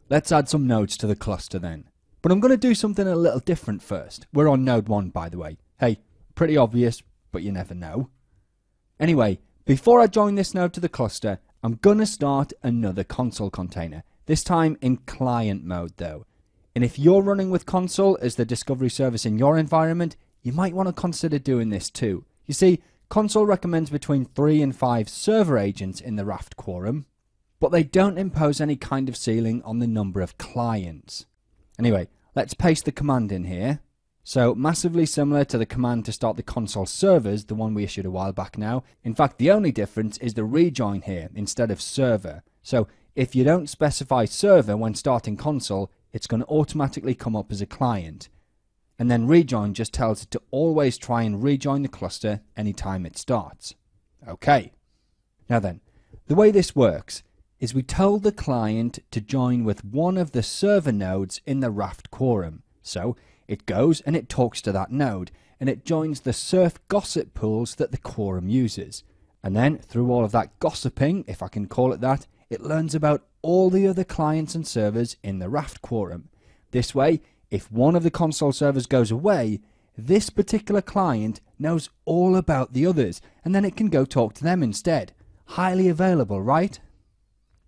Let's add some nodes to the cluster then. But I'm going to do something a little different first. We're on node 1, by the way. Hey, pretty obvious, but you never know. Anyway, before I join this node to the cluster, I'm going to start another console container. This time in client mode though. And if you're running with console as the discovery service in your environment, you might want to consider doing this too. You see, console recommends between 3 and 5 server agents in the Raft quorum, but they don't impose any kind of ceiling on the number of clients. Anyway, let's paste the command in here. So massively similar to the command to start the console servers, the one we issued a while back now. In fact, the only difference is the rejoin here instead of server. So if you don't specify server when starting console, it's going to automatically come up as a client. And then rejoin just tells it to always try and rejoin the cluster anytime it starts. Okay. Now then, the way this works is we told the client to join with one of the server nodes in the Raft quorum. So it goes and it talks to that node, and it joins the surf gossip pools that the quorum uses. And then through all of that gossiping, if I can call it that, it learns about all the other clients and servers in the Raft quorum. This way, if one of the console servers goes away, this particular client knows all about the others, and then it can go talk to them instead. Highly available, right?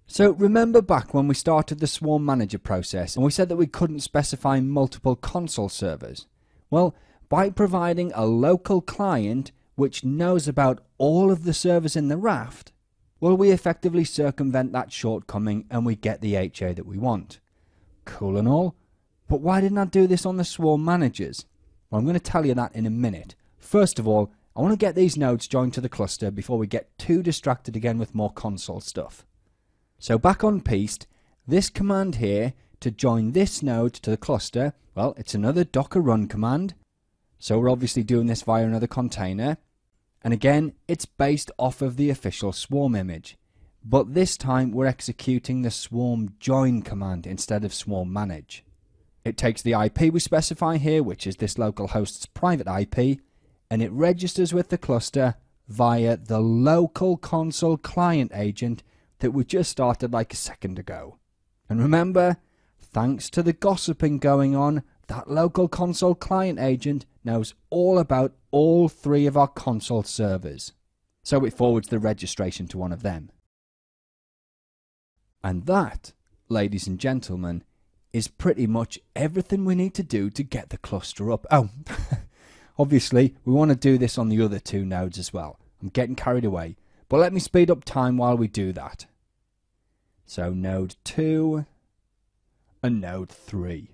So remember back when we started the Swarm Manager process and we said that we couldn't specify multiple console servers? Well, by providing a local client which knows about all of the servers in the Raft, well, we effectively circumvent that shortcoming and we get the HA that we want. Cool and all, but why didn't I do this on the Swarm Managers? Well, I'm going to tell you that in a minute. First of all, I want to get these nodes joined to the cluster before we get too distracted again with more console stuff. So back on Peast, this command here to join this node to the cluster, well, it's another docker run command. So we're obviously doing this via another container. And again, it's based off of the official Swarm image. But this time we're executing the Swarm join command instead of Swarm manage. It takes the IP we specify here, which is this local host's private IP, and it registers with the cluster via the local console client agent that we just started like a second ago. And remember, thanks to the gossiping going on, that local console client agent knows all about all 3 of our console servers. So it forwards the registration to one of them. And that, ladies and gentlemen, is pretty much everything we need to do to get the cluster up. Oh, obviously we want to do this on the other 2 nodes as well. I'm getting carried away. But let me speed up time while we do that. So node 2 and node 3.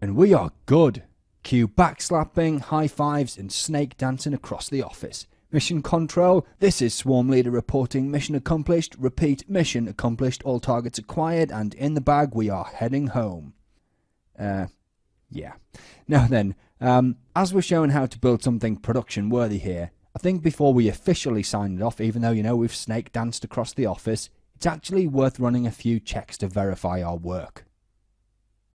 And we are good. Cue backslapping, high fives and snake dancing across the office. Mission control, this is Swarm Leader reporting mission accomplished. Repeat, mission accomplished, all targets acquired, and in the bag we are heading home. Yeah. Now then, as we're showing how to build something production worthy here, I think before we officially sign it off, even though, you know, we've snake danced across the office, it's actually worth running a few checks to verify our work.